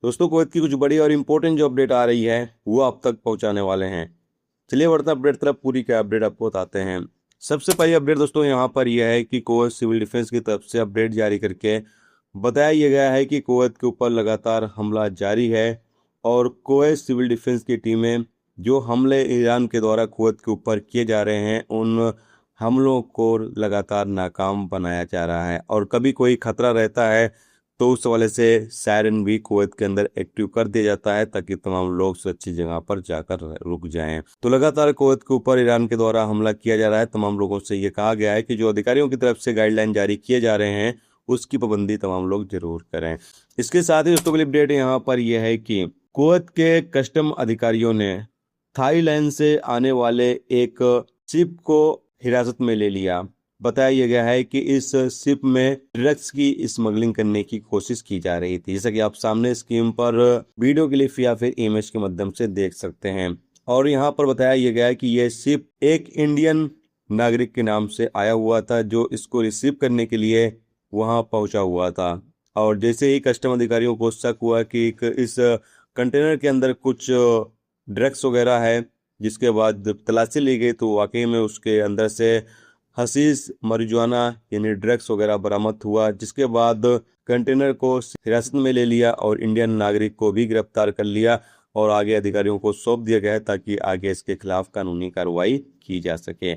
दोस्तों, कुवैत की कुछ बड़ी और इम्पोर्टेंट जो अपडेट आ रही है वो आप तक पहुंचाने वाले हैं। चलिए बढ़ते हैं अपडेट तरफ। पूरी क्या अपडेट आपको बताते हैं। सबसे पहली अपडेट दोस्तों यहाँ पर यह है कि कुवैत सिविल डिफेंस की तरफ से अपडेट जारी करके बताया यह गया है कि कुवैत के ऊपर लगातार हमला जारी है और कुवैत सिविल डिफेंस की टीमें जो हमले ईरान के द्वारा कुवैत के ऊपर किए जा रहे हैं उन हमलों को लगातार नाकाम बनाया जा रहा है। और कभी कोई खतरा रहता है तो उस हवाले से सायरन भी कुवैत के अंदर एक्टिव कर दिया जाता है ताकि तमाम लोग सुरक्षित जगह पर जाकर रुक जाएं। तो लगातार कुवैत के ऊपर ईरान के द्वारा हमला किया जा रहा है। तमाम लोगों से ये कहा गया है कि जो अधिकारियों की तरफ से गाइडलाइन जारी किए जा रहे हैं उसकी पाबंदी तमाम लोग जरूर करें। इसके साथ ही दोस्तों अपडेट यहाँ पर यह है कि कुवैत के कस्टम अधिकारियों ने थाईलैंड से आने वाले एक शिप को हिरासत में ले लिया। बताया गया है कि इस शिप में ड्रग्स की स्मगलिंग करने की कोशिश की जा रही थी, जैसा कि आप सामने स्क्रीन पर वीडियो क्लिप या फिर इमेज के माध्यम से देख सकते हैं। और यहाँ पर बताया गया है कि यह शिप एक इंडियन नागरिक के नाम से आया हुआ था जो इसको रिसीव करने के लिए वहां पहुंचा हुआ था। और जैसे ही कस्टम अधिकारियों को शक हुआ कि इस कंटेनर के अंदर कुछ ड्रग्स वगैरह है, जिसके बाद तलाशी ली गई तो वाकई में उसके अंदर से हशीश marijuana यानी ड्रग्स वगैरह बरामद हुआ। जिसके बाद कंटेनर को हिरासत में ले लिया और इंडियन नागरिक को भी गिरफ्तार कर लिया और आगे अधिकारियों को सौंप दिया गया है ताकि आगे इसके खिलाफ कानूनी कार्रवाई की जा सके।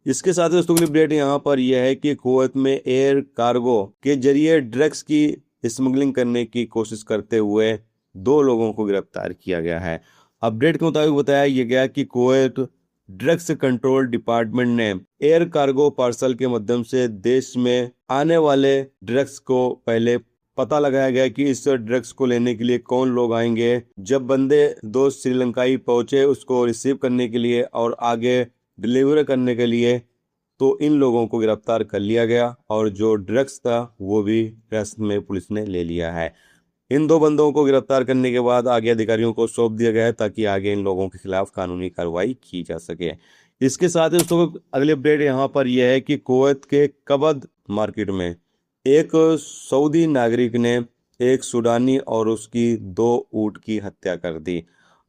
इसके साथ ही दोस्तों की अपडेट यहाँ पर यह है कि कुवैत में एयर कार्गो के जरिए ड्रग्स की स्मगलिंग करने की कोशिश करते हुए 2 लोगों को गिरफ्तार किया गया है। अपडेट के मुताबिक बताया गया कि कुवैत ड्रग्स कंट्रोल डिपार्टमेंट ने एयर कार्गो पार्सल के माध्यम से देश में आने वाले ड्रग्स को पहले पता लगाया गया कि इस ड्रग्स को लेने के लिए कौन लोग आएंगे। जब बंदे 2 श्रीलंकाई पहुंचे उसको रिसीव करने के लिए और आगे डिलीवर करने के लिए, तो इन लोगों को गिरफ्तार कर लिया गया और जो ड्रग्स था वो भी हिरासत में पुलिस ने ले लिया है। इन 2 बंदों को गिरफ्तार करने के बाद आगे अधिकारियों को सौंप दिया गया है ताकि आगे इन लोगों के खिलाफ कानूनी कार्रवाई की जा सके। इसके साथ ही दोस्तों अगली अपडेट यहाँ पर यह है कि कुवैत के कबद मार्केट में एक सऊदी नागरिक ने एक सूडानी और उसकी 2 ऊंट की हत्या कर दी।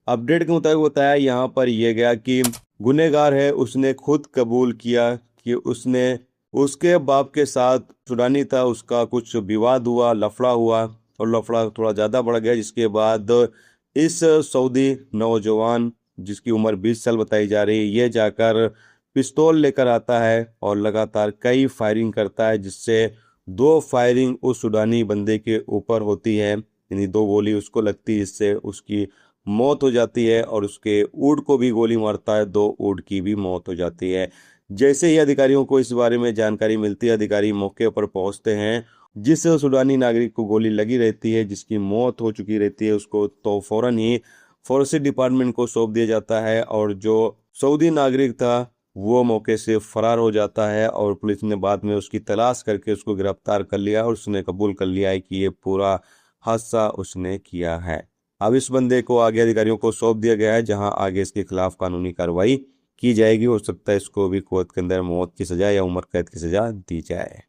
अपडेट के मुताबिक बताया यहाँ पर यह गया कि गुनहगार है उसने खुद कबूल किया कि उसने उसके बाप के साथ सूडानी था, उसका कुछ विवाद हुआ, लफड़ा हुआ और लफड़ा थोड़ा ज़्यादा बढ़ गया। जिसके बाद इस सऊदी नौजवान जिसकी उम्र 20 साल बताई जा रही है, ये जाकर पिस्तौल लेकर आता है और लगातार कई फायरिंग करता है, जिससे 2 फायरिंग उस सूडानी बंदे के ऊपर होती है, यानी 2 गोली उसको लगती है, जिससे उसकी मौत हो जाती है और उसके ऊँट को भी गोली मारता है, 2 ऊँट की भी मौत हो जाती है। जैसे ही अधिकारियों को इस बारे में जानकारी मिलती है, अधिकारी मौके पर पहुंचते हैं। जिस सूडानी नागरिक को गोली लगी रहती है, जिसकी मौत हो चुकी रहती है, उसको तो फौरन ही फॉरेंसिक डिपार्टमेंट को सौंप दिया जाता है और जो सऊदी नागरिक था वो मौके से फरार हो जाता है और पुलिस ने बाद में उसकी तलाश करके उसको गिरफ्तार कर लिया और उसने कबूल कर लिया है कि ये पूरा हादसा उसने किया है। अब इस बंदे को आगे अधिकारियों को सौंप दिया गया है, जहां आगे इसके खिलाफ कानूनी कार्रवाई की जाएगी। हो सकता है इसको भी कुवैत के अंदर मौत की सजा या उम्र कैद की सजा दी जाए।